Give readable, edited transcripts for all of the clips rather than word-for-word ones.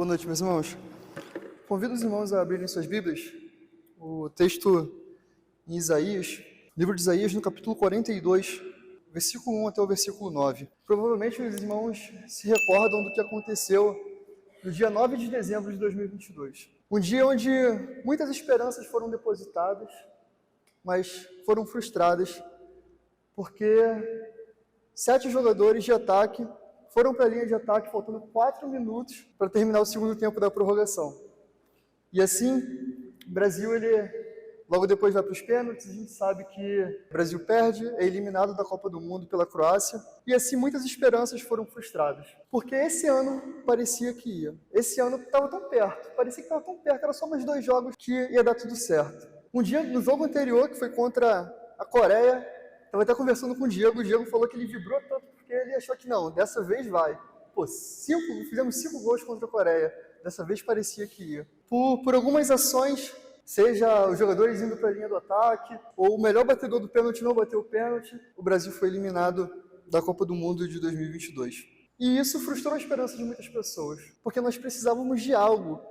Boa noite, meus irmãos. Convido os irmãos a abrirem suas Bíblias, o texto em Isaías, livro de Isaías, no capítulo 42, versículo 1 até o versículo 9. Provavelmente os irmãos se recordam do que aconteceu no dia 9 de dezembro de 2022. Um dia onde muitas esperanças foram depositadas, mas foram frustradas, porque 7 jogadores de ataque foram para a linha de ataque faltando 4 minutos para terminar o segundo tempo da prorrogação. E assim, o Brasil, logo depois vai para os pênaltis, a gente sabe que o Brasil perde, é eliminado da Copa do Mundo pela Croácia, e assim muitas esperanças foram frustradas. Porque esse ano parecia que ia. Esse ano estava tão perto, parecia que estava tão perto, era só mais 2 jogos que ia dar tudo certo. Um dia, no jogo anterior, que foi contra a Coreia, estava até conversando com o Diego falou que ele vibrou tanto porque ele achou que não, dessa vez vai. Fizemos 5 gols contra a Coreia, dessa vez parecia que ia. Por algumas ações, seja os jogadores indo para a linha do ataque, ou o melhor batedor do pênalti não bateu o pênalti, o Brasil foi eliminado da Copa do Mundo de 2022. E isso frustrou a esperança de muitas pessoas, porque nós precisávamos de algo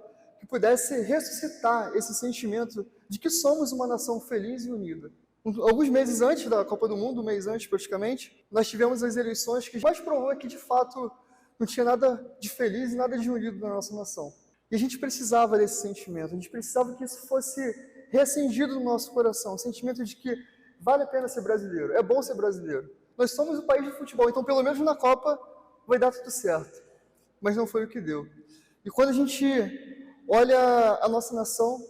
que pudesse ressuscitar esse sentimento de que somos uma nação feliz e unida. Alguns meses antes da Copa do Mundo, um mês antes praticamente, nós tivemos as eleições que mais provou que de fato não tinha nada de feliz e nada de unido na nossa nação. E a gente precisava desse sentimento, a gente precisava que isso fosse reacendido no nosso coração, o sentimento de que vale a pena ser brasileiro, é bom ser brasileiro. Nós somos o país de futebol, então pelo menos na Copa vai dar tudo certo. Mas não foi o que deu. E quando a gente olha a nossa nação,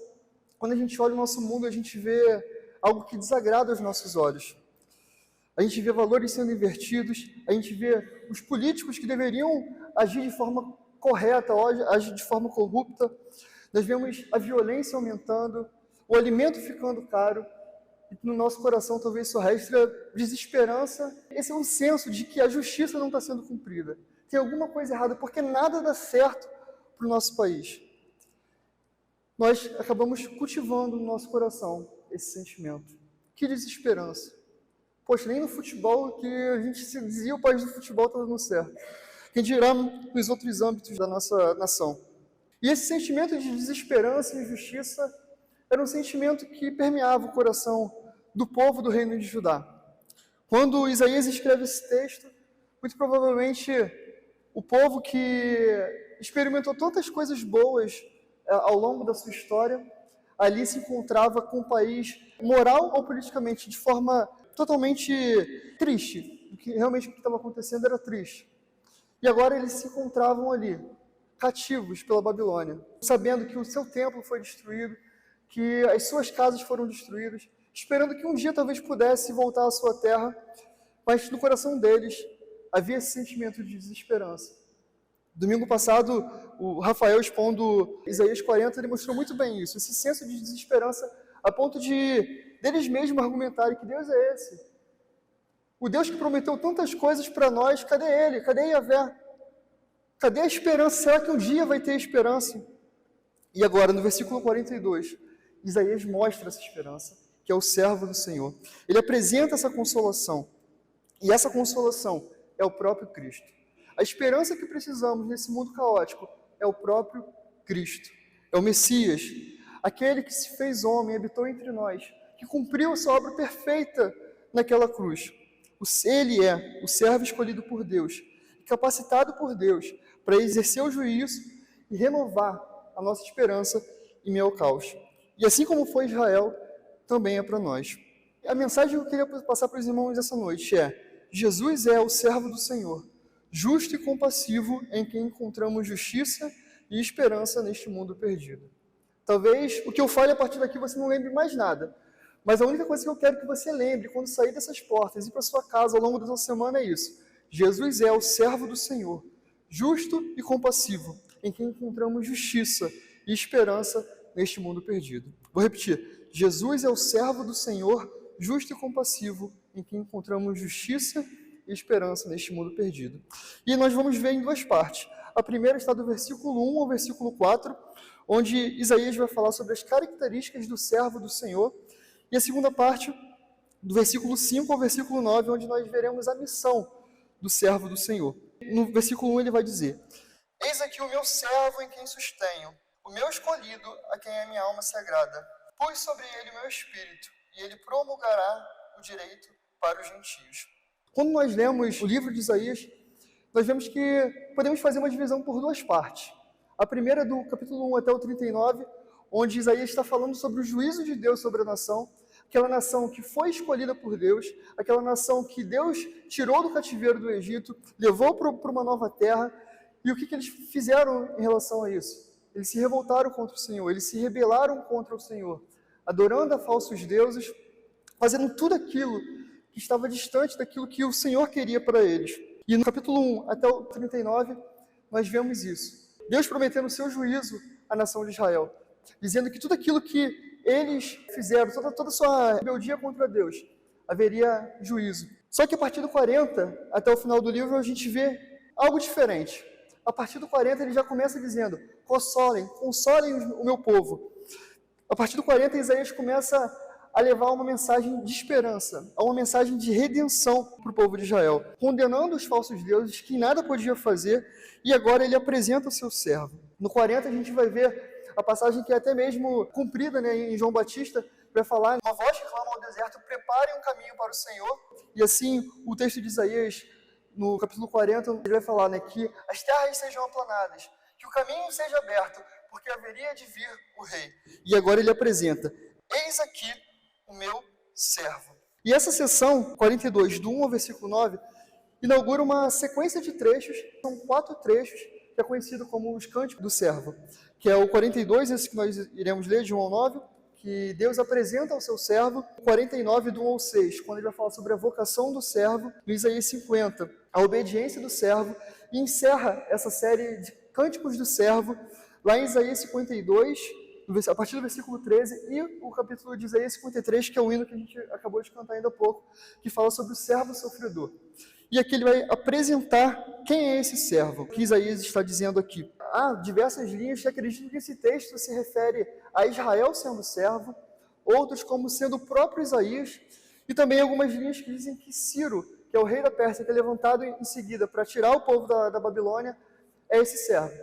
quando a gente olha o nosso mundo, a gente vê algo que desagrada aos nossos olhos. A gente vê valores sendo invertidos, a gente vê os políticos que deveriam agir de forma correta, agir de forma corrupta. Nós vemos a violência aumentando, o alimento ficando caro, e no nosso coração talvez só reste a desesperança. Esse é um senso de que a justiça não está sendo cumprida. Tem alguma coisa errada, porque nada dá certo para o nosso país. Nós acabamos cultivando no nosso coração esse sentimento. Que desesperança. Poxa, nem no futebol, que a gente se dizia o país do futebol está dando certo. Quem dirá nos outros âmbitos da nossa nação. E esse sentimento de desesperança e injustiça era um sentimento que permeava o coração do povo do reino de Judá. Quando Isaías escreve esse texto, muito provavelmente o povo que experimentou tantas coisas boas ao longo da sua história, ali se encontrava com um país, moral ou politicamente, de forma totalmente triste. O que realmente estava acontecendo era triste. E agora eles se encontravam ali, cativos pela Babilônia, sabendo que o seu templo foi destruído, que as suas casas foram destruídas, esperando que um dia talvez pudesse voltar à sua terra, mas no coração deles havia esse sentimento de desesperança. Domingo passado, o Rafael, expondo Isaías 40, ele mostrou muito bem isso, esse senso de desesperança, a ponto de deles mesmos argumentarem que Deus é esse. O Deus que prometeu tantas coisas para nós, cadê Ele? Cadê Yahvé? Cadê a esperança? Será que um dia vai ter esperança? E agora, no versículo 42, Isaías mostra essa esperança, que é o servo do Senhor. Ele apresenta essa consolação, e essa consolação é o próprio Cristo. A esperança que precisamos nesse mundo caótico é o próprio Cristo, é o Messias, aquele que se fez homem, habitou entre nós, que cumpriu a sua obra perfeita naquela cruz. Ele é o servo escolhido por Deus, capacitado por Deus para exercer o juízo e renovar a nossa esperança em meio ao caos. E assim como foi Israel, também é para nós. A mensagem que eu queria passar para os irmãos essa noite é: Jesus é o servo do Senhor, justo e compassivo, em quem encontramos justiça e esperança neste mundo perdido. Talvez o que eu fale a partir daqui você não lembre mais nada, mas a única coisa que eu quero que você lembre quando sair dessas portas e ir para sua casa ao longo dessa semana é isso: Jesus é o servo do Senhor, justo e compassivo, em quem encontramos justiça e esperança neste mundo perdido. Vou repetir: Jesus é o servo do Senhor, justo e compassivo, em quem encontramos justiça e esperança neste mundo perdido. E nós vamos ver em 2 partes. A primeira está do versículo 1 ao versículo 4, onde Isaías vai falar sobre as características do servo do Senhor. E a segunda parte, do versículo 5 ao versículo 9, onde nós veremos a missão do servo do Senhor. No versículo 1 ele vai dizer: Eis aqui o meu servo em quem sustenho, o meu escolhido a quem a minha alma se agrada. Pus sobre ele o meu espírito, e ele promulgará o direito para os gentios. Quando nós lemos o livro de Isaías, nós vemos que podemos fazer uma divisão por duas partes. A primeira é do capítulo 1 até o 39, onde Isaías está falando sobre o juízo de Deus sobre a nação, aquela nação que foi escolhida por Deus, aquela nação que Deus tirou do cativeiro do Egito, levou para uma nova terra. E o que eles fizeram em relação a isso? Eles se revoltaram contra o Senhor, eles se rebelaram contra o Senhor, adorando a falsos deuses, fazendo tudo aquilo que estava distante daquilo que o Senhor queria para eles. E no capítulo 1 até o 39, nós vemos isso. Deus prometendo o seu juízo à nação de Israel, dizendo que tudo aquilo que eles fizeram, toda a sua rebeldia contra Deus, haveria juízo. Só que a partir do 40 até o final do livro, a gente vê algo diferente. A partir do 40 ele já começa dizendo: consolem o meu povo. A partir do 40 Isaías começa a levar uma mensagem de esperança, uma mensagem de redenção para o povo de Israel, condenando os falsos deuses que nada podia fazer, e agora ele apresenta o seu servo. No 40 a gente vai ver a passagem que é até mesmo cumprida, né, em João Batista, vai falar: uma voz que clama ao deserto, preparem um caminho para o Senhor. E assim o texto de Isaías, no capítulo 40, ele vai falar, né, que as terras sejam aplanadas, que o caminho seja aberto, porque haveria de vir o rei. E agora ele apresenta: eis aqui o meu servo. E essa sessão 42, do 1 ao versículo 9, inaugura uma sequência de trechos, são 4 trechos, que é conhecido como os cânticos do servo, que é o 42, esse que nós iremos ler, de 1 ao 9, que Deus apresenta ao seu servo, 49, do 1 ao 6, quando ele vai falar sobre a vocação do servo, no Isaías 50, a obediência do servo, e encerra essa série de cânticos do servo, lá em Isaías 52, a partir do versículo 13, e o capítulo de Isaías 53, que é o hino que a gente acabou de cantar ainda há pouco, que fala sobre o servo sofredor. E aqui ele vai apresentar quem é esse servo, que Isaías está dizendo aqui. Há diversas linhas que acreditam que esse texto se refere a Israel sendo servo, outros como sendo o próprio Isaías, e também algumas linhas que dizem que Ciro, que é o rei da Pérsia, que é levantado em seguida para tirar o povo da Babilônia, é esse servo.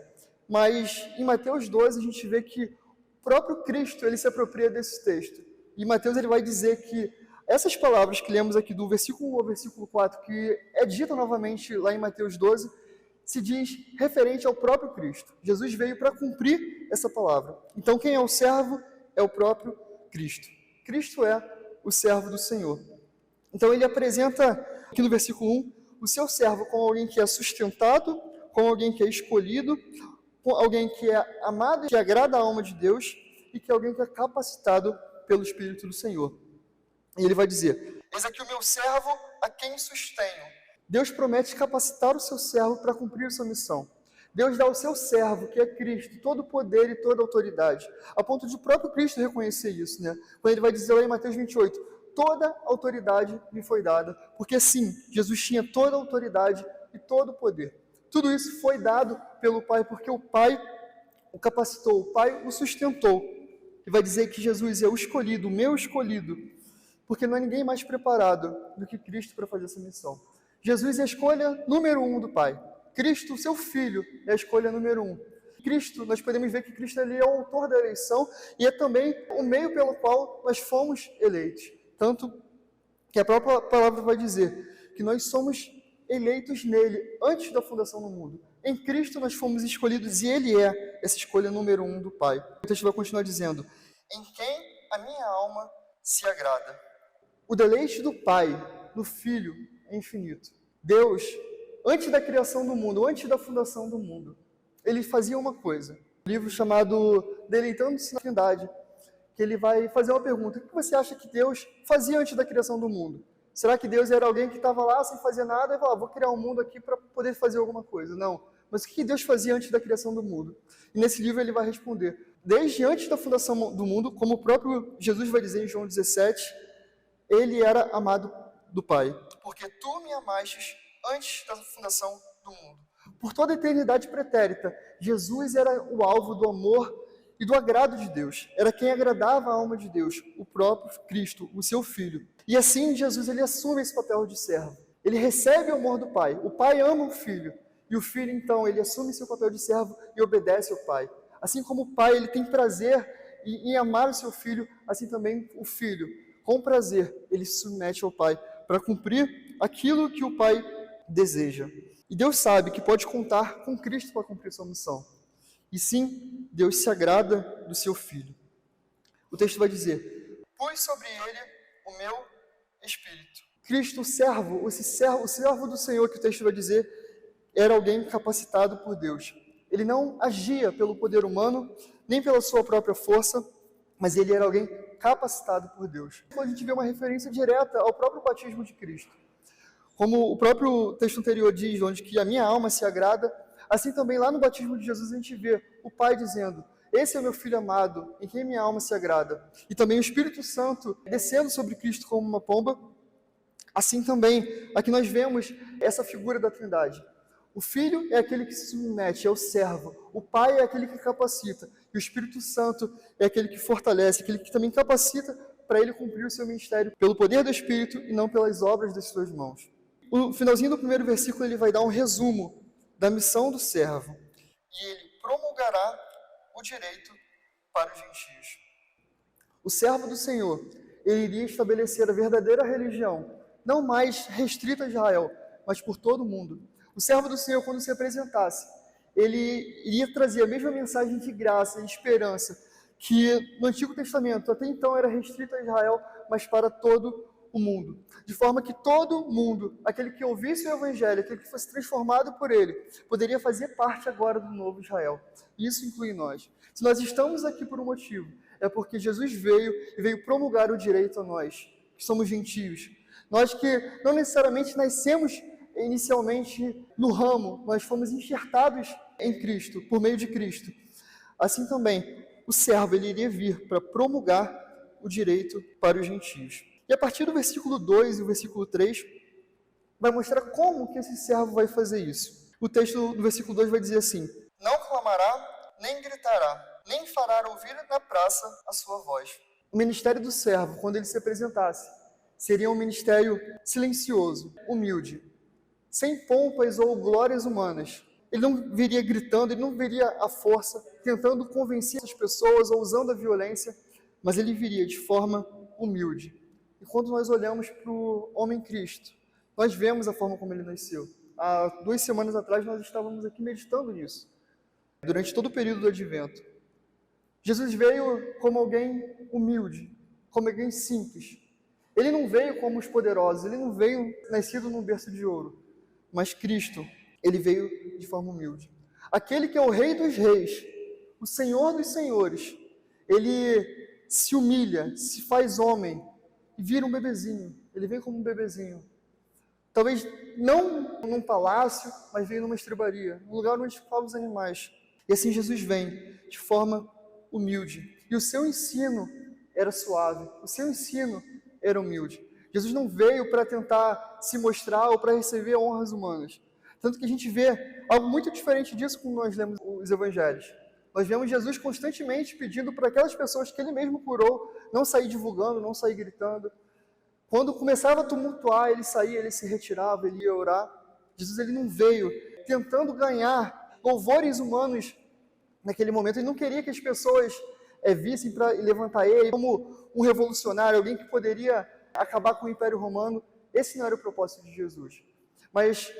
Mas em Mateus 12 a gente vê que o próprio Cristo ele se apropria desse texto. E Mateus ele vai dizer que essas palavras que lemos aqui do versículo 1 ao versículo 4, que é dita novamente lá em Mateus 12, se diz referente ao próprio Cristo. Jesus veio para cumprir essa palavra. Então quem é o servo é o próprio Cristo. Cristo é o servo do Senhor. Então ele apresenta aqui no versículo 1 o seu servo como alguém que é sustentado, como alguém que é escolhido, como alguém que é amado, que agrada a alma de Deus e que é alguém que é capacitado pelo Espírito do Senhor. E ele vai dizer: eis aqui o meu servo a quem sustenho. Deus promete capacitar o seu servo para cumprir a sua missão. Deus dá ao seu servo, que é Cristo, todo o poder e toda a autoridade, a ponto de o próprio Cristo reconhecer isso, né? Quando ele vai dizer lá em Mateus 28, toda a autoridade me foi dada, porque sim, Jesus tinha toda a autoridade e todo o poder. Tudo isso foi dado pelo Pai, porque o Pai o capacitou, o Pai o sustentou. E vai dizer que Jesus é o escolhido, o meu escolhido, porque não há ninguém mais preparado do que Cristo para fazer essa missão. Jesus é a escolha número 1 do Pai. Cristo, seu Filho, é a escolha número 1. Cristo, nós podemos ver que Cristo ali é o autor da eleição e é também o meio pelo qual nós fomos eleitos. Tanto que a própria palavra vai dizer que nós somos eleitos nele antes da fundação do mundo. Em Cristo nós fomos escolhidos e ele é essa escolha número 1 do Pai. O texto vai continuar dizendo: em quem a minha alma se agrada. O deleite do Pai no Filho é infinito. Deus, antes da criação do mundo, antes da fundação do mundo, ele fazia uma coisa. Um livro chamado Deleitando-se na Trindade, que ele vai fazer uma pergunta: o que você acha que Deus fazia antes da criação do mundo? Será que Deus era alguém que estava lá sem fazer nada e falava: vou criar um mundo aqui para poder fazer alguma coisa? Não. Mas o que Deus fazia antes da criação do mundo? E nesse livro ele vai responder: desde antes da fundação do mundo, como o próprio Jesus vai dizer em João 17, ele era amado do Pai. Porque tu me amastes antes da fundação do mundo. Por toda a eternidade pretérita, Jesus era o alvo do amor e do agrado de Deus. Era quem agradava a alma de Deus, o próprio Cristo, o seu Filho. E assim Jesus ele assume esse papel de servo. Ele recebe o amor do Pai. O Pai ama o Filho. E o filho, então, ele assume seu papel de servo e obedece ao pai. Assim como o pai, ele tem prazer em amar o seu filho, assim também o filho, com prazer, ele se submete ao pai para cumprir aquilo que o pai deseja. E Deus sabe que pode contar com Cristo para cumprir sua missão. E sim, Deus se agrada do seu filho. O texto vai dizer: pus sobre ele o meu espírito. Cristo, o servo do Senhor, que o texto vai dizer, era alguém capacitado por Deus. Ele não agia pelo poder humano, nem pela sua própria força, mas ele era alguém capacitado por Deus. A gente vê uma referência direta ao próprio batismo de Cristo. Como o próprio texto anterior diz, onde que a minha alma se agrada, assim também lá no batismo de Jesus a gente vê o Pai dizendo: esse é o meu Filho amado, em quem minha alma se agrada. E também o Espírito Santo descendo sobre Cristo como uma pomba. Assim também, aqui nós vemos essa figura da Trindade. O Filho é aquele que se submete, é o servo. O Pai é aquele que capacita. E o Espírito Santo é aquele que fortalece, aquele que também capacita para ele cumprir o seu ministério pelo poder do Espírito e não pelas obras das suas mãos. O finalzinho do primeiro versículo ele vai dar um resumo da missão do servo. E ele promulgará o direito para os gentios. O servo do Senhor, ele iria estabelecer a verdadeira religião, não mais restrita a Israel, mas por todo o mundo. O servo do Senhor, quando se apresentasse, ele iria trazer a mesma mensagem de graça e esperança que no Antigo Testamento até então era restrita a Israel, mas para todo o mundo. De forma que todo mundo, aquele que ouvisse o Evangelho, aquele que fosse transformado por ele, poderia fazer parte agora do novo Israel. Isso inclui nós. Se nós estamos aqui por um motivo, é porque Jesus veio e veio promulgar o direito a nós, que somos gentios. Nós que não necessariamente nascemos inicialmente no ramo, nós fomos enxertados em Cristo, por meio de Cristo. Assim também, o servo ele iria vir para promulgar o direito para os gentios. E a partir do versículo 2 e o versículo 3, vai mostrar como que esse servo vai fazer isso. O texto do versículo 2 vai dizer assim: não clamará, nem gritará, nem fará ouvir na praça a sua voz. O ministério do servo, quando ele se apresentasse, seria um ministério silencioso, humilde, sem pompas ou glórias humanas. Ele não viria gritando, ele não viria à força, tentando convencer as pessoas ou usando a violência, mas ele viria de forma humilde. E quando nós olhamos para o homem Cristo, nós vemos a forma como ele nasceu. Há 2 semanas atrás nós estávamos aqui meditando nisso, durante todo o período do Advento. Jesus veio como alguém humilde, como alguém simples. Ele não veio como os poderosos, ele não veio nascido num berço de ouro, mas Cristo, ele veio de forma humilde. Aquele que é o Rei dos Reis, o Senhor dos Senhores, ele se humilha, se faz homem e vira um bebezinho. Ele vem como um bebezinho. Talvez não num palácio, mas veio numa estrebaria, num lugar onde ficavam os animais. E assim Jesus vem de forma humilde. E o seu ensino era suave, o seu ensino era humilde. Jesus não veio para tentar se mostrar ou para receber honras humanas. Tanto que a gente vê algo muito diferente disso quando nós lemos os evangelhos. Nós vemos Jesus constantemente pedindo para aquelas pessoas que ele mesmo curou não sair divulgando, não sair gritando. Quando começava a tumultuar, ele saía, ele se retirava, ele ia orar. Jesus ele não veio tentando ganhar louvores humanos naquele momento. Ele não queria que as pessoas vissem para levantar ele como um revolucionário, alguém que poderia acabar com o Império Romano. Esse não era o propósito de Jesus. Mas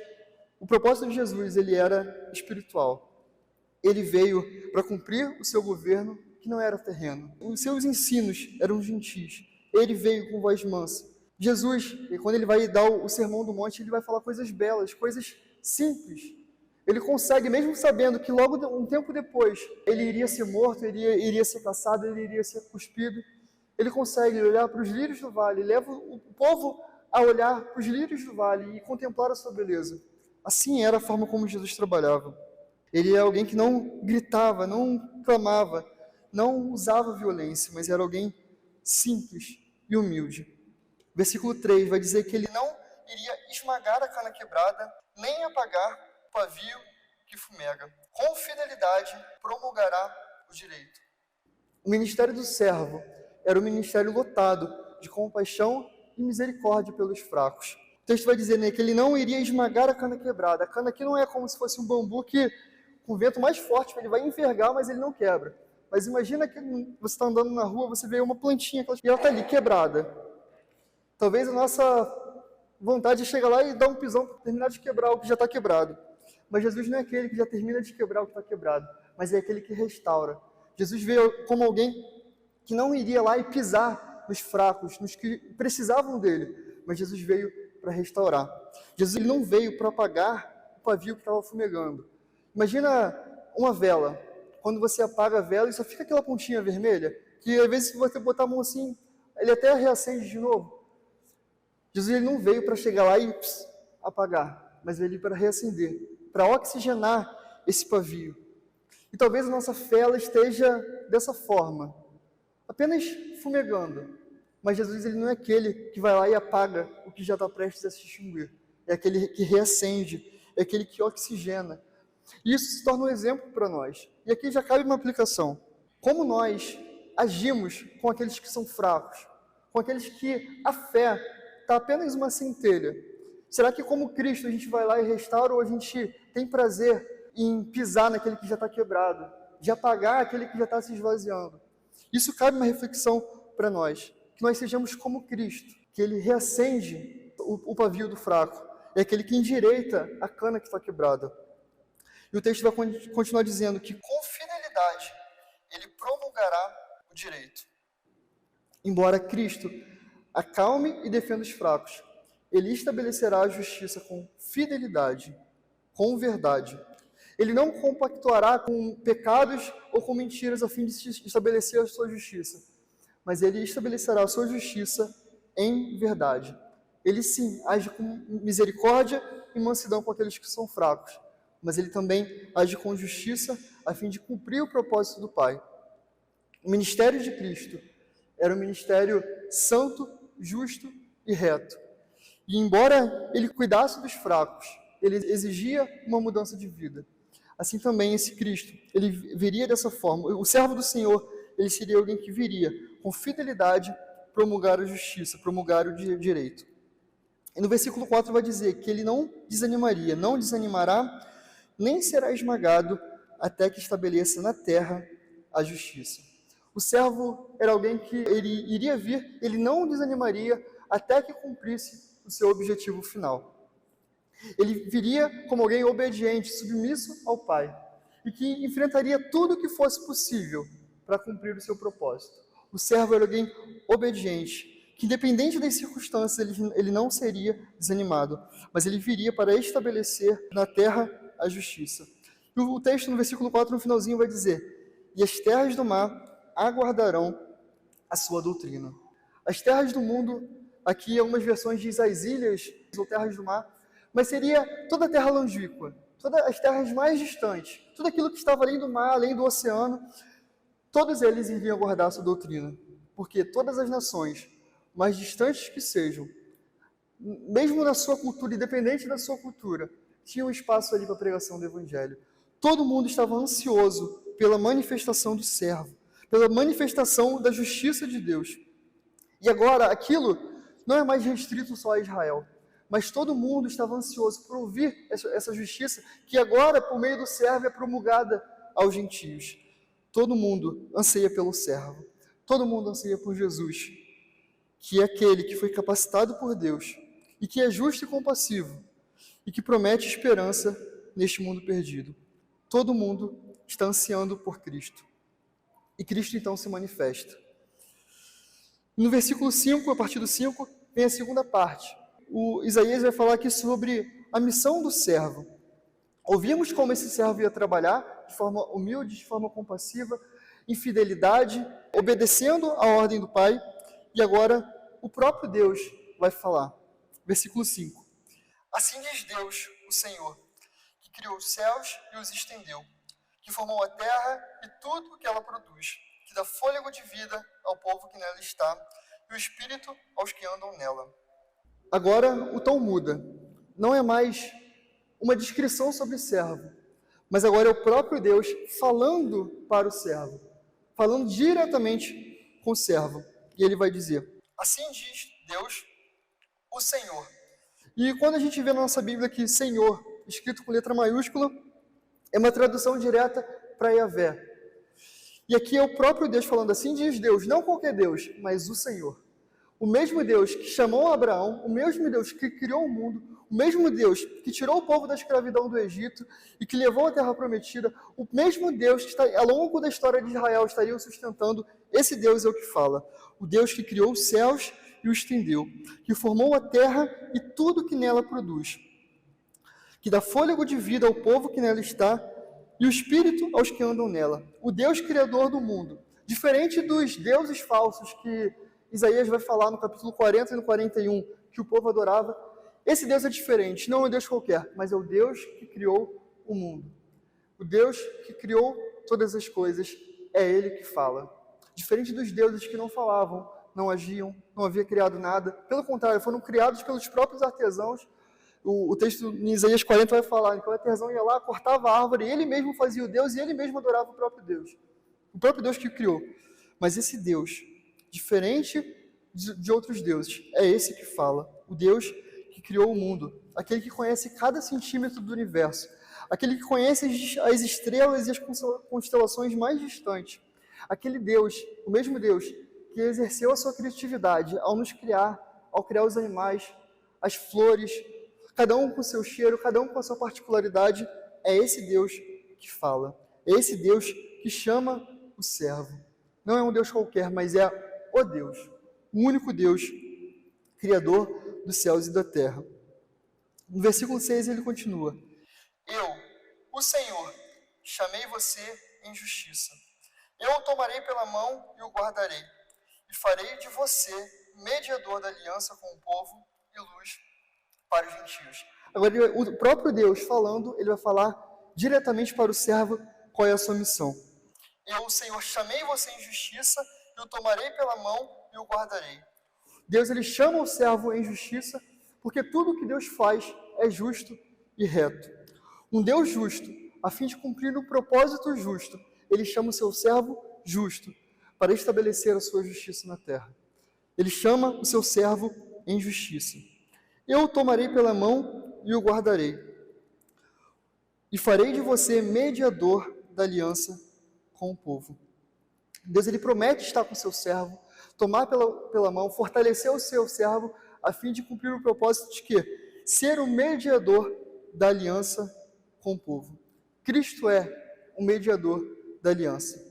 o propósito de Jesus, ele era espiritual. Ele veio para cumprir o seu governo, que não era terreno. Os seus ensinos eram gentis. Ele veio com voz mansa. Jesus, quando ele vai dar o Sermão do Monte, ele vai falar coisas belas, coisas simples. Ele consegue, mesmo sabendo que logo um tempo depois ele iria ser morto, ele iria ser caçado, ele iria ser cuspido, ele consegue olhar para os lírios do vale, leva o povo a olhar para os lírios do vale e contemplar a sua beleza. Assim era a forma como Jesus trabalhava. Ele é alguém que não gritava, não clamava, não usava violência, mas era alguém simples e humilde. Versículo 3 vai dizer que ele não iria esmagar a cana quebrada, nem apagar o pavio que fumega. Com fidelidade promulgará o direito. O ministério do servo era um ministério lotado de compaixão e misericórdia pelos fracos. O texto vai dizer, né, que ele não iria esmagar a cana quebrada. A cana aqui não é como se fosse um bambu que, com o vento mais forte, ele vai envergar, mas ele não quebra. Mas imagina que você está andando na rua, você vê uma plantinha e ela está ali, quebrada. Talvez a nossa vontade é chegar lá e dar um pisão para terminar de quebrar o que já está quebrado. Mas Jesus não é aquele que já termina de quebrar o que está quebrado, mas é aquele que restaura. Jesus veio como alguém que não iria lá e pisar nos fracos, nos que precisavam dele, mas Jesus veio para restaurar. Jesus ele não veio para apagar o pavio que estava fumegando. Imagina uma vela, quando você apaga a vela e só fica aquela pontinha vermelha, que às vezes se você botar a mão assim, ele até reacende de novo. Jesus ele não veio para chegar lá e apagar, mas veio para reacender, para oxigenar esse pavio. E talvez a nossa fé ela esteja dessa forma, apenas fumegando. Mas Jesus ele não é aquele que vai lá e apaga o que já está prestes a se extinguir. É aquele que reacende, é aquele que oxigena. E isso se torna um exemplo para nós. E aqui já cabe uma aplicação. Como nós agimos com aqueles que são fracos, com aqueles que a fé está apenas uma centelha? Será que como Cristo a gente vai lá e restaura ou a gente tem prazer em pisar naquele que já está quebrado, de apagar aquele que já está se esvaziando? Isso cabe uma reflexão para nós, que nós sejamos como Cristo, que Ele reacende o pavio do fraco, é aquele que endireita a cana que está quebrada. E o texto vai continuar dizendo que com fidelidade Ele promulgará o direito. Embora Cristo acalme e defenda os fracos, Ele estabelecerá a justiça com fidelidade, com verdade. Ele não compactuará com pecados ou com mentiras a fim de estabelecer a sua justiça, mas Ele estabelecerá a sua justiça em verdade. Ele sim age com misericórdia e mansidão com aqueles que são fracos, mas Ele também age com justiça a fim de cumprir o propósito do Pai. O ministério de Cristo era um ministério santo, justo e reto. E embora Ele cuidasse dos fracos, Ele exigia uma mudança de vida. Assim também esse Cristo, Ele viria dessa forma. O servo do Senhor, ele seria alguém que viria com fidelidade promulgar a justiça, promulgar o direito. E no versículo 4 vai dizer que ele não desanimaria, não desanimará, nem será esmagado até que estabeleça na terra a justiça. O servo era alguém que ele iria vir, ele não desanimaria até que cumprisse o seu objetivo final. Ele viria como alguém obediente, submisso ao Pai, e que enfrentaria tudo o que fosse possível para cumprir o seu propósito. O servo era alguém obediente, que independente das circunstâncias, ele não seria desanimado, mas ele viria para estabelecer na terra a justiça. E o texto no versículo 4, no finalzinho, vai dizer: e as terras do mar aguardarão a sua doutrina. As terras do mundo, aqui algumas versões diz as ilhas ou terras do mar, mas seria toda a terra longínqua, todas as terras mais distantes, tudo aquilo que estava além do mar, além do oceano, todos eles iriam guardar a sua doutrina, porque todas as nações, mais distantes que sejam, mesmo na sua cultura, independente da sua cultura, tinham espaço ali para a pregação do Evangelho. Todo mundo estava ansioso pela manifestação do servo, pela manifestação da justiça de Deus. E agora, aquilo não é mais restrito só a Israel, mas todo mundo estava ansioso por ouvir essa justiça, que agora, por meio do servo, é promulgada aos gentios. Todo mundo anseia pelo servo, todo mundo anseia por Jesus, que é aquele que foi capacitado por Deus, e que é justo e compassivo, e que promete esperança neste mundo perdido. Todo mundo está ansiando por Cristo. E Cristo então se manifesta. No versículo 5, a partir do 5, vem a segunda parte. O Isaías vai falar aqui sobre a missão do servo. Ouvimos como esse servo ia trabalhar de forma humilde, de forma compassiva, em fidelidade, obedecendo a ordem do Pai, e agora o próprio Deus vai falar. Versículo 5. Assim diz Deus, o Senhor, que criou os céus e os estendeu, que formou a terra e tudo o que ela produz, que dá fôlego de vida ao povo que nela está, e o espírito aos que andam nela. Agora o tom muda. Não é mais uma descrição sobre o servo, mas agora é o próprio Deus falando para o servo, falando diretamente com o servo. E ele vai dizer: assim diz Deus, o Senhor. E quando a gente vê na nossa Bíblia que Senhor, escrito com letra maiúscula, é uma tradução direta para Yahvé. E aqui é o próprio Deus falando assim, diz Deus, não qualquer Deus, mas o Senhor. O mesmo Deus que chamou Abraão, o mesmo Deus que criou o mundo, o mesmo Deus que tirou o povo da escravidão do Egito e que levou à Terra Prometida, o mesmo Deus que ao longo da história de Israel estaria o sustentando, esse Deus é o que fala. O Deus que criou os céus e os estendeu, que formou a terra e tudo que nela produz, que dá fôlego de vida ao povo que nela está e o espírito aos que andam nela. O Deus criador do mundo, diferente dos deuses falsos que Isaías vai falar no capítulo 40 e no 41, que o povo adorava, esse Deus é diferente, não é um Deus qualquer, mas é o Deus que criou o mundo. O Deus que criou todas as coisas, é Ele que fala. Diferente dos deuses que não falavam, não agiam, não havia criado nada. Pelo contrário, foram criados pelos próprios artesãos. O texto em Isaías 40 vai falar que o artesão ia lá, cortava a árvore, e ele mesmo fazia o Deus, e ele mesmo adorava o próprio Deus que o criou. Mas esse Deus, diferente de outros deuses, é esse que fala, o Deus que criou o mundo, aquele que conhece cada centímetro do universo, aquele que conhece as estrelas e as constelações mais distantes, aquele Deus, o mesmo Deus que exerceu a sua criatividade ao nos criar, ao criar os animais, as flores, cada um com seu cheiro, cada um com a sua particularidade, é esse Deus que fala, é esse Deus que chama o servo. Não é um Deus qualquer, mas é o Deus, o único Deus, Criador dos céus e da terra. No versículo 6 ele continua: Eu, o Senhor, chamei você em justiça. Eu o tomarei pela mão e o guardarei, e farei de você mediador da aliança com o povo e luz para os gentios. Agora, o próprio Deus falando, ele vai falar diretamente para o servo qual é a sua missão. Eu, o Senhor, chamei você em justiça, eu o tomarei pela mão e o guardarei. Deus, ele chama o servo em justiça, porque tudo que Deus faz é justo e reto. Um Deus justo, a fim de cumprir o propósito justo, ele chama o seu servo justo, para estabelecer a sua justiça na terra. Ele chama o seu servo em justiça. Eu o tomarei pela mão e o guardarei, e farei de você mediador da aliança com o povo. Deus, ele promete estar com o seu servo, tomar pela mão, fortalecer o seu servo, a fim de cumprir o propósito de quê? Ser o mediador da aliança com o povo. Cristo é o mediador da aliança.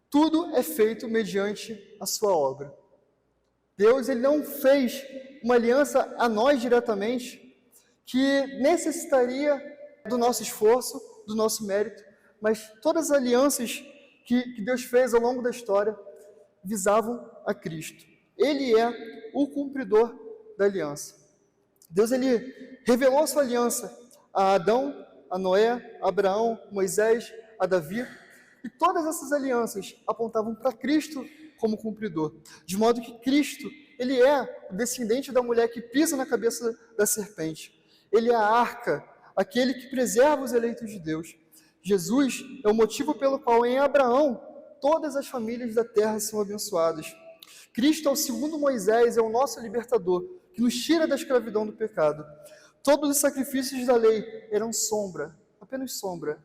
Tudo é feito mediante a sua obra. Deus, ele não fez uma aliança a nós diretamente, que necessitaria do nosso esforço, do nosso mérito, mas todas as alianças que Deus fez ao longo da história visavam a Cristo. Ele é o cumpridor da aliança. Deus, ele revelou a sua aliança a Adão, a Noé, a Abraão, Moisés, a Davi, e todas essas alianças apontavam para Cristo como cumpridor, de modo que Cristo, ele é o descendente da mulher que pisa na cabeça da serpente. Ele é a arca, aquele que preserva os eleitos de Deus. Jesus é o motivo pelo qual em Abraão todas as famílias da terra são abençoadas. Cristo é o segundo Moisés, é o nosso libertador, que nos tira da escravidão do pecado. Todos os sacrifícios da lei eram sombra, apenas sombra,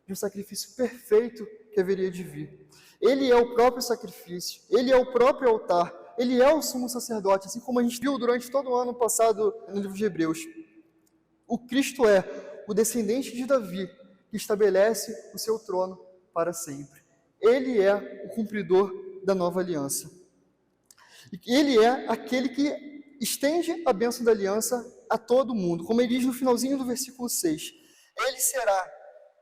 de um sacrifício perfeito que haveria de vir. Ele é o próprio sacrifício, ele é o próprio altar, ele é o sumo sacerdote, assim como a gente viu durante todo o ano passado no livro de Hebreus. O Cristo é o descendente de Davi, que estabelece o seu trono para sempre. Ele é o cumpridor da nova aliança. Ele é aquele que estende a bênção da aliança a todo mundo. Como ele diz no finalzinho do versículo 6. Ele será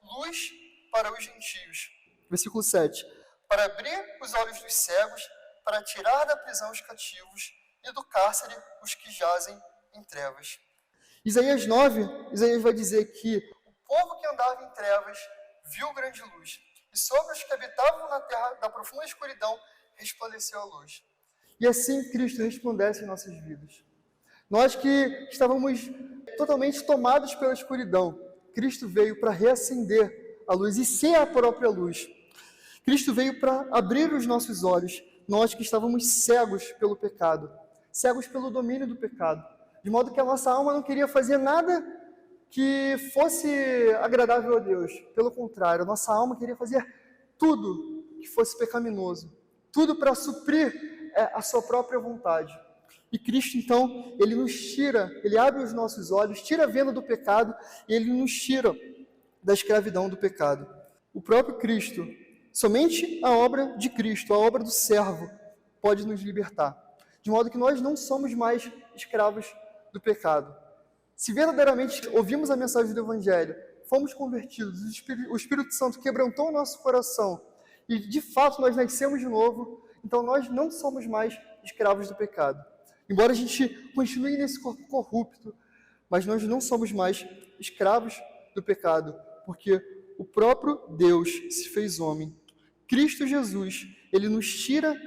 luz para os gentios. Versículo 7. Para abrir os olhos dos cegos, para tirar da prisão os cativos e do cárcere os que jazem em trevas. Isaías 9, Isaías vai dizer que o povo que andava em trevas viu grande luz, e sobre os que habitavam na terra da profunda escuridão resplandeceu a luz. E assim Cristo resplandece em nossas vidas. Nós que estávamos totalmente tomados pela escuridão, Cristo veio para reacender a luz e ser a própria luz. Cristo veio para abrir os nossos olhos, nós que estávamos cegos pelo pecado, cegos pelo domínio do pecado, de modo que a nossa alma não queria fazer nada que fosse agradável a Deus. Pelo contrário, a nossa alma queria fazer tudo que fosse pecaminoso, tudo para suprir a sua própria vontade. E Cristo, então, ele nos tira, ele abre os nossos olhos, tira a venda do pecado e ele nos tira da escravidão do pecado. O próprio Cristo, somente a obra de Cristo, a obra do servo, pode nos libertar. De modo que nós não somos mais escravos do pecado. Se verdadeiramente ouvimos a mensagem do Evangelho, fomos convertidos, o Espírito Santo quebrantou o nosso coração e de fato nós nascemos de novo, então nós não somos mais escravos do pecado. Embora a gente continue nesse corpo corrupto, mas nós não somos mais escravos do pecado, porque o próprio Deus se fez homem. Cristo Jesus, ele nos tira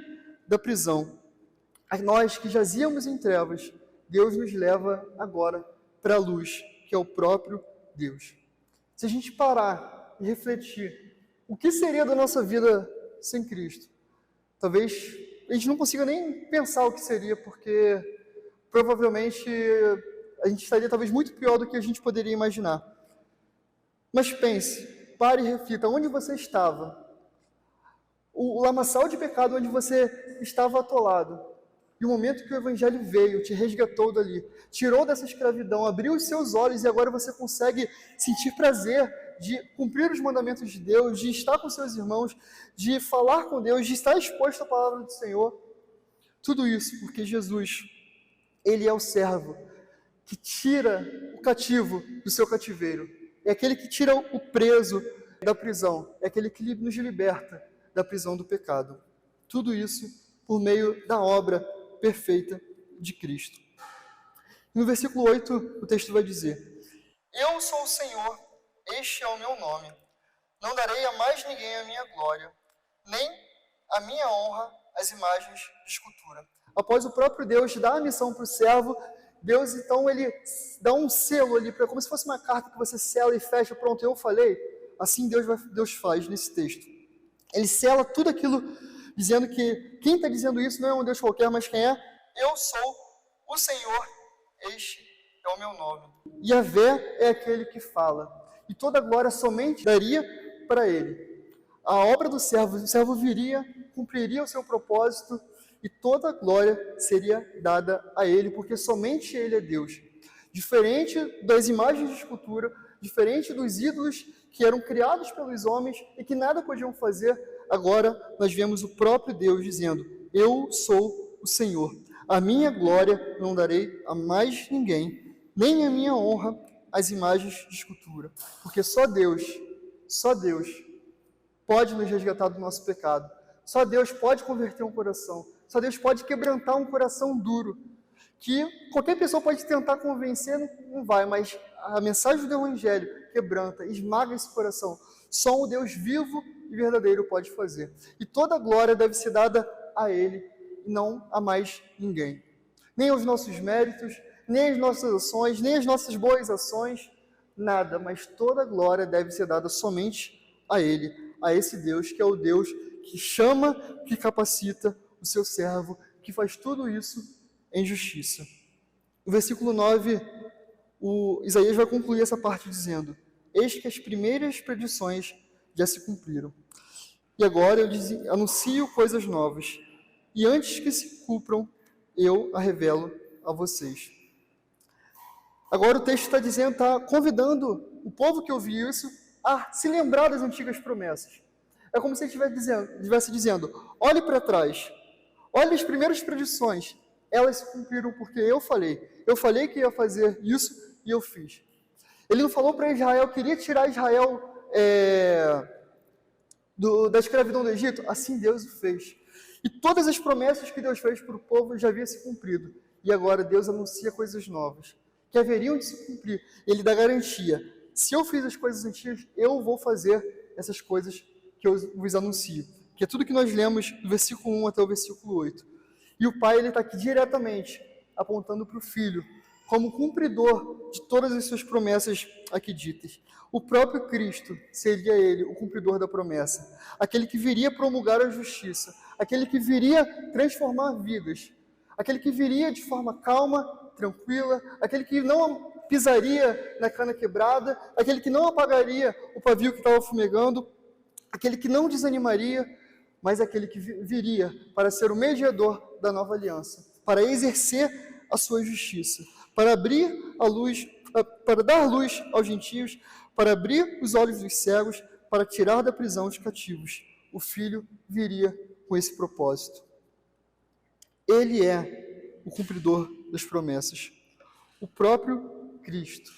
da prisão. A nós que jazíamos em trevas, Deus nos leva agora para a luz, que é o próprio Deus. Se a gente parar e refletir, o que seria da nossa vida sem Cristo? Talvez a gente não consiga nem pensar o que seria, porque provavelmente a gente estaria talvez muito pior do que a gente poderia imaginar. Mas pense, pare e reflita, onde você estava? O lamaçal de pecado onde você estava atolado. E o momento que o Evangelho veio, te resgatou dali, tirou dessa escravidão, abriu os seus olhos e agora você consegue sentir prazer de cumprir os mandamentos de Deus, de estar com seus irmãos, de falar com Deus, de estar exposto à palavra do Senhor. Tudo isso porque Jesus, ele é o servo que tira o cativo do seu cativeiro. É aquele que tira o preso da prisão. É aquele que nos liberta da prisão do pecado. Tudo isso por meio da obra perfeita de Cristo. No versículo 8, o texto vai dizer: Eu sou o Senhor, este é o meu nome. Não darei a mais ninguém a minha glória, nem a minha honra às imagens de escultura. Após o próprio Deus dar a missão para o servo, Deus então ele dá um selo ali, como se fosse uma carta que você sela e fecha, pronto, eu falei. Assim Deus faz nesse texto. Ele sela tudo aquilo, dizendo que quem está dizendo isso não é um Deus qualquer, mas quem é? Eu sou o Senhor, este é o meu nome. Yahvé é aquele que fala, e toda a glória somente daria para ele. A obra do servo, o servo viria, cumpriria o seu propósito, e toda a glória seria dada a ele, porque somente ele é Deus. Diferente das imagens de escultura, diferente dos ídolos que eram criados pelos homens e que nada podiam fazer, agora nós vemos o próprio Deus dizendo: Eu sou o Senhor. A minha glória não darei a mais ninguém, nem a minha honra às imagens de escultura. Porque só Deus pode nos resgatar do nosso pecado. Só Deus pode converter um coração. Só Deus pode quebrantar um coração duro, que qualquer pessoa pode tentar convencer, não vai, mas a mensagem do Evangelho quebranta, esmaga esse coração. Só o Deus vivo e verdadeiro pode fazer. E toda a glória deve ser dada a Ele, e não a mais ninguém. Nem os nossos méritos, nem as nossas ações, nem as nossas boas ações, nada, mas toda a glória deve ser dada somente a Ele, a esse Deus que é o Deus que chama, que capacita o seu servo, que faz tudo isso em justiça. No versículo 9, Isaías vai concluir essa parte dizendo: Eis que as primeiras predições já se cumpriram. E agora eu anuncio coisas novas. E antes que se cumpram, eu a revelo a vocês. Agora o texto está convidando o povo que ouviu isso a se lembrar das antigas promessas. É como se ele estivesse dizendo: olhe para trás, olhe as primeiras predições, elas se cumpriram porque eu falei que ia fazer isso e eu fiz. Ele não falou para Israel, queria tirar Israel da escravidão do Egito, assim Deus o fez. E todas as promessas que Deus fez para o povo já haviam se cumprido. E agora Deus anuncia coisas novas, que haveriam de se cumprir. Ele dá garantia: se eu fiz as coisas antigas, eu vou fazer essas coisas que eu vos anuncio. Que é tudo que nós lemos do versículo 1 até o versículo 8. E o Pai está aqui diretamente apontando para o Filho, como cumpridor de todas as suas promessas aqui ditas. O próprio Cristo seria ele, o cumpridor da promessa, aquele que viria promulgar a justiça, aquele que viria transformar vidas, aquele que viria de forma calma tranquila, aquele que não pisaria na cana quebrada, aquele que não apagaria o pavio que estava fumegando, aquele que não desanimaria, mas aquele que viria para ser o mediador da nova aliança, para exercer a sua justiça, para abrir a luz, para dar luz aos gentios, para abrir os olhos dos cegos, para tirar da prisão os cativos. O Filho viria com esse propósito. Ele é o cumpridor das promessas. O próprio Cristo,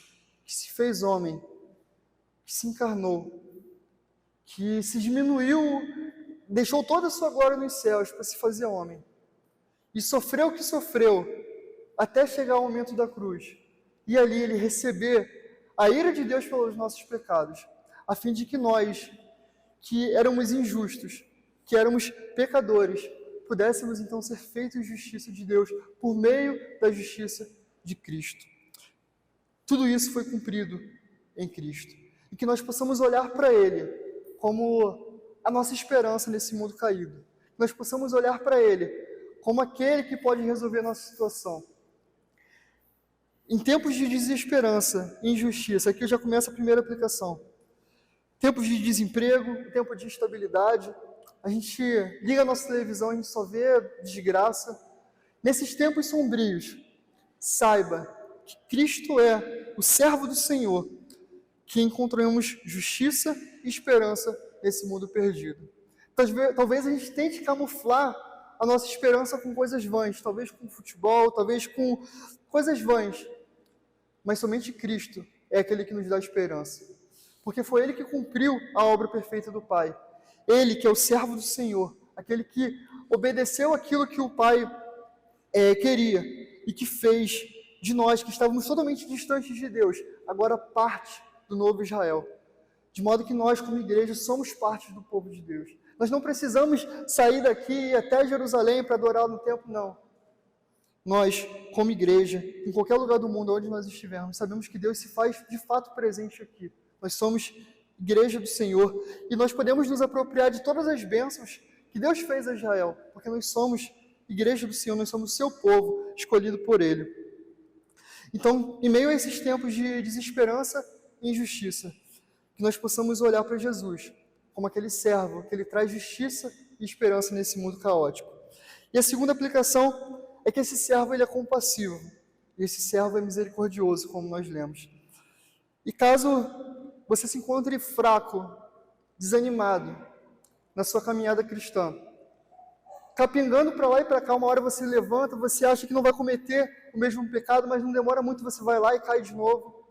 que se fez homem, que se encarnou, que se diminuiu, deixou toda a sua glória nos céus para se fazer homem. E sofreu o que sofreu, até chegar ao momento da cruz. E ali ele receber a ira de Deus pelos nossos pecados, a fim de que nós, que éramos injustos, que éramos pecadores, pudéssemos então ser feitos justiça de Deus por meio da justiça de Cristo. Tudo isso foi cumprido em Cristo. E que nós possamos olhar para Ele como a nossa esperança nesse mundo caído. Que nós possamos olhar para Ele como aquele que pode resolver a nossa situação. Em tempos de desesperança e injustiça, aqui já começa a primeira aplicação. Tempos de desemprego, tempo de instabilidade, a gente liga a nossa televisão, a gente só vê desgraça. Nesses tempos sombrios, saiba que Cristo é o servo do Senhor, que encontramos justiça e esperança nesse mundo perdido. Talvez a gente tente camuflar a nossa esperança com coisas vãs, talvez com futebol, talvez com coisas vãs, mas somente Cristo é aquele que nos dá esperança, porque foi Ele que cumpriu a obra perfeita do Pai. Ele que é o servo do Senhor, aquele que obedeceu aquilo que o Pai queria e que fez de nós, que estávamos totalmente distantes de Deus, agora parte do novo Israel. De modo que nós, como igreja, somos parte do povo de Deus. Nós não precisamos sair daqui e ir até Jerusalém para adorar no templo, não. Nós, como igreja, em qualquer lugar do mundo onde nós estivermos, sabemos que Deus se faz de fato presente aqui. Nós somos igreja do Senhor e nós podemos nos apropriar de todas as bênçãos que Deus fez a Israel, porque nós somos igreja do Senhor, nós somos seu povo, escolhido por Ele. Então, em meio a esses tempos de desesperança e injustiça, que nós possamos olhar para Jesus como aquele servo que Ele traz justiça e esperança nesse mundo caótico. E a segunda aplicação é que esse servo ele é compassivo, e esse servo é misericordioso, como nós lemos. E caso você se encontre fraco, desanimado na sua caminhada cristã, capengando para lá e para cá, uma hora você levanta, você acha que não vai cometer o mesmo pecado, mas não demora muito, você vai lá e cai de novo.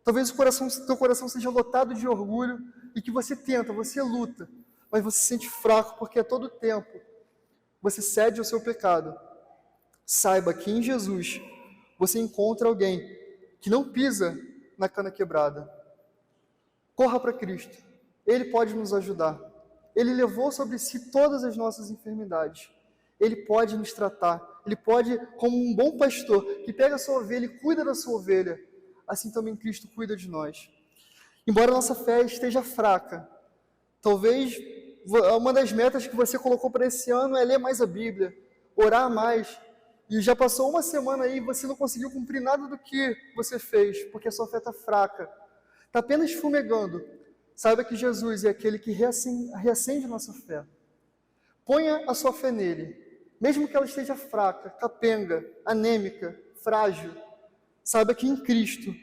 Talvez teu coração seja lotado de orgulho e que você tenta, você luta, mas você se sente fraco porque a todo tempo você cede ao seu pecado. Saiba que em Jesus você encontra alguém que não pisa na cana quebrada. Corra para Cristo, Ele pode nos ajudar. Ele levou sobre si todas as nossas enfermidades. Ele pode nos tratar. Ele pode, como um bom pastor, que pega a sua ovelha e cuida da sua ovelha, assim também Cristo cuida de nós. Embora a nossa fé esteja fraca, talvez uma das metas que você colocou para esse ano é ler mais a Bíblia, orar mais, e já passou uma semana aí e você não conseguiu cumprir nada do que você fez, porque a sua fé está fraca, está apenas fumegando. Saiba que Jesus é aquele que reacende a nossa fé. Ponha a sua fé nele, mesmo que ela esteja fraca, capenga, anêmica, frágil. Saiba que em Cristo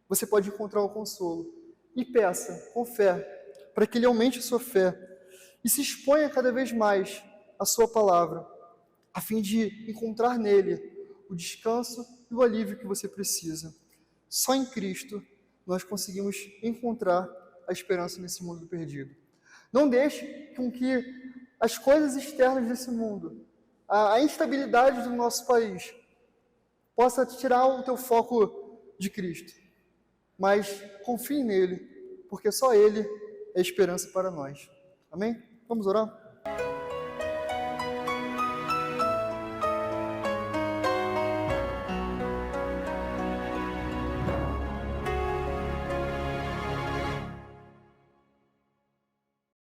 você pode encontrar o consolo. E peça, com fé, para que Ele aumente a sua fé e se exponha cada vez mais à sua palavra, a fim de encontrar nele o descanso e o alívio que você precisa. Só em Cristo nós conseguimos encontrar a esperança nesse mundo perdido. Não deixe com que as coisas externas desse mundo, a instabilidade do nosso país, possa tirar o teu foco de Cristo. Mas confie nele, porque só Ele é esperança para nós. Amém? Vamos orar?